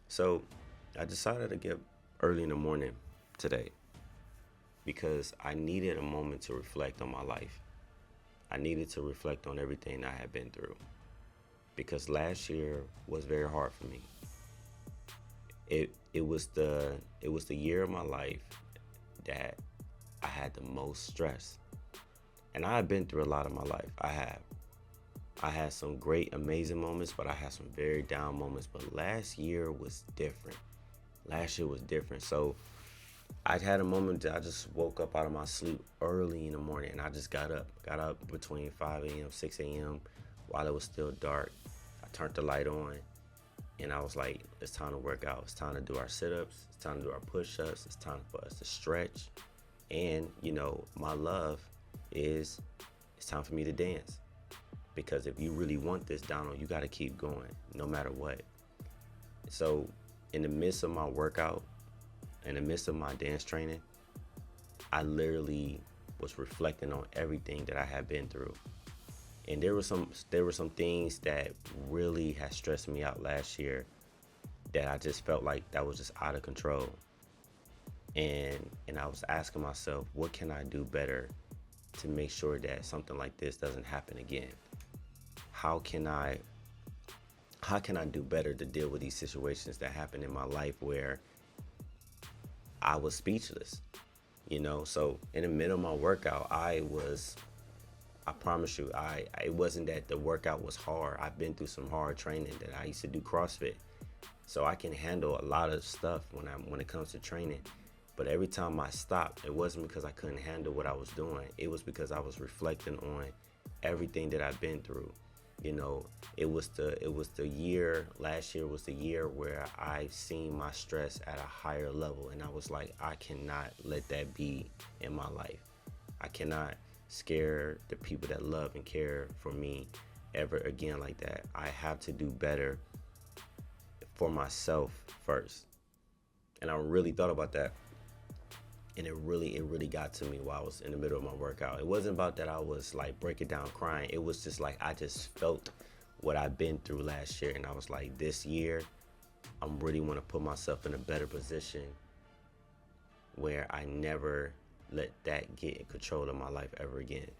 So I decided to get up early in the morning today because I needed a moment to reflect on my life. I needed to reflect on everything I had been through because last year was very hard for me. It was the year of my life that I had the most stress. And I have been through a lot of my life. I have. I had some great, amazing moments, but I had some very down moments. But last year was different. Last year was different. So I had a moment that I just woke up out of my sleep early in the morning and I just got up. Got up between 5 a.m., 6 a.m. while it was still dark. I turned the light on and I was like, it's time to work out. It's time to do our sit ups. It's time to do our push ups. It's time for us to stretch. And, my love is it's time for me to dance. Because if you really want this, Donald, you got to keep going no matter what. So, in the midst of my workout, in the midst of my dance training, I literally was reflecting on everything that I had been through. And there were some things that really had stressed me out last year that I just felt like that was just out of control. And I was asking myself, what can I do better to make sure that something like this doesn't happen again? How can I how can I do better to deal with these situations that happen in my life where I was speechless? So in the middle of my workout, I promise you, it wasn't that the workout was hard. I've been through some hard training that I used to do CrossFit. So I can handle a lot of stuff when it comes to training. But every time I stopped, it wasn't because I couldn't handle what I was doing. It was because I was reflecting on everything that I've been through. You know, it was the year last year was the year where I've seen my stress at a higher level, and I was like, I cannot let that be in my life. I cannot scare the people that love and care for me ever again like that. I have to do better for myself first. And I really thought about that, and it really got to me while I was in the middle of my workout. It wasn't about that I was like breaking down crying. It was just like I just felt what I've been through last year, and I was like, this year I'm really want to put myself in a better position where I never let that get in control of my life ever again.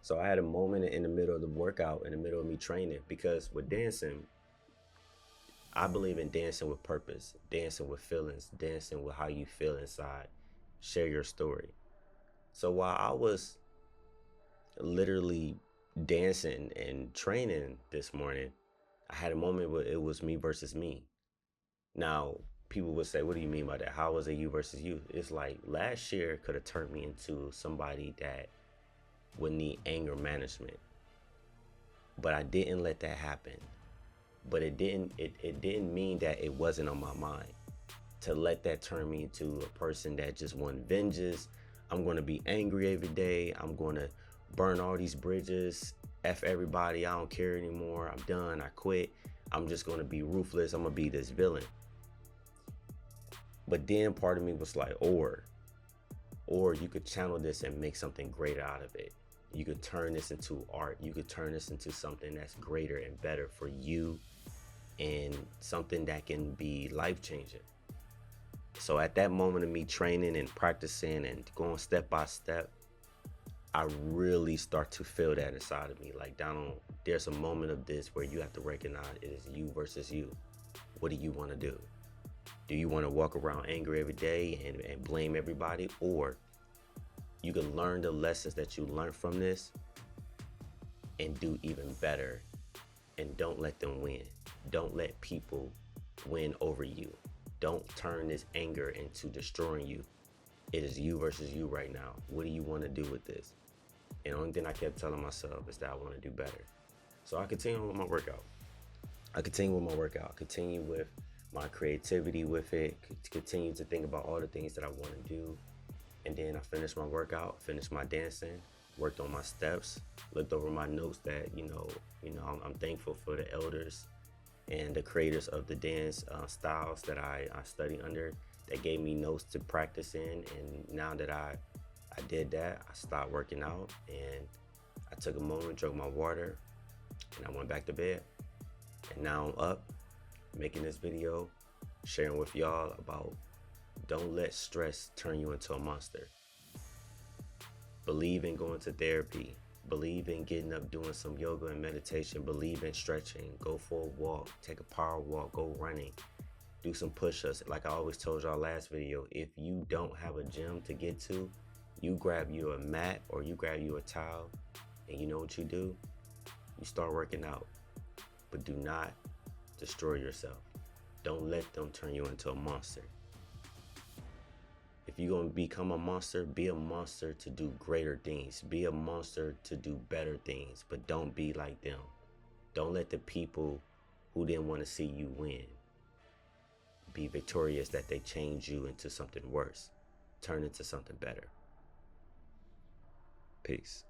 So I had a moment in the middle of the workout, in the middle of me training, because with dancing, I believe in dancing with purpose, dancing with feelings, dancing with how you feel inside. Share your story. So while I was literally dancing and training this morning, I had a moment where it was me versus me. Now, people would say, what do you mean by that? How was it you versus you? It's like last year could have turned me into somebody that would need anger management. But I didn't let that happen. But it didn't mean that it wasn't on my mind. To let that turn me into a person that just want vengeance. I'm gonna be angry every day. I'm gonna burn all these bridges. F everybody. I don't care anymore. I'm done. I quit. I'm just gonna be ruthless. I'm gonna be this villain. But then part of me was like, or you could channel this and make something greater out of it. You could turn this into art. You could turn this into something that's greater and better for you, and something that can be life changing. So at that moment of me training and practicing and going step by step, I really start to feel that inside of me. Like, Donald, there's a moment of this where you have to recognize it is you versus you. What do you want to do? Do you want to walk around angry every day and blame everybody? Or you can learn the lessons that you learned from this and do even better, and don't let them win. Don't let people win over you. Don't turn this anger into destroying you. It is you versus you right now. What do you want to do with this? And the only thing I kept telling myself is that I want to do better. So I continue with my workout. Continue with my creativity with it, continue to think about all the things that I want to do. And then I finished my workout, finished my dancing, worked on my steps, looked over my notes that, I'm thankful for the elders and the creators of the dance styles that I study under that gave me notes to practice in. And now that I did that, I stopped working out and I took a moment, drank my water, and I went back to bed. And now I'm up making this video, sharing with y'all about don't let stress turn you into a monster. Believe in going to therapy. Believe in getting up, doing some yoga and meditation. Believe in stretching. Go for a walk. Take a power walk. Go running. Do some push-ups. Like I always told y'all last video, if you don't have a gym to get to, you grab you a mat or you grab you a towel, and you know what you do? You start working out. But do not destroy yourself. Don't let them turn you into a monster. If you're going to become a monster, be a monster to do greater things. Be a monster to do better things, but don't be like them. Don't let the people who didn't want to see you win be victorious that they change you into something worse. Turn into something better. Peace.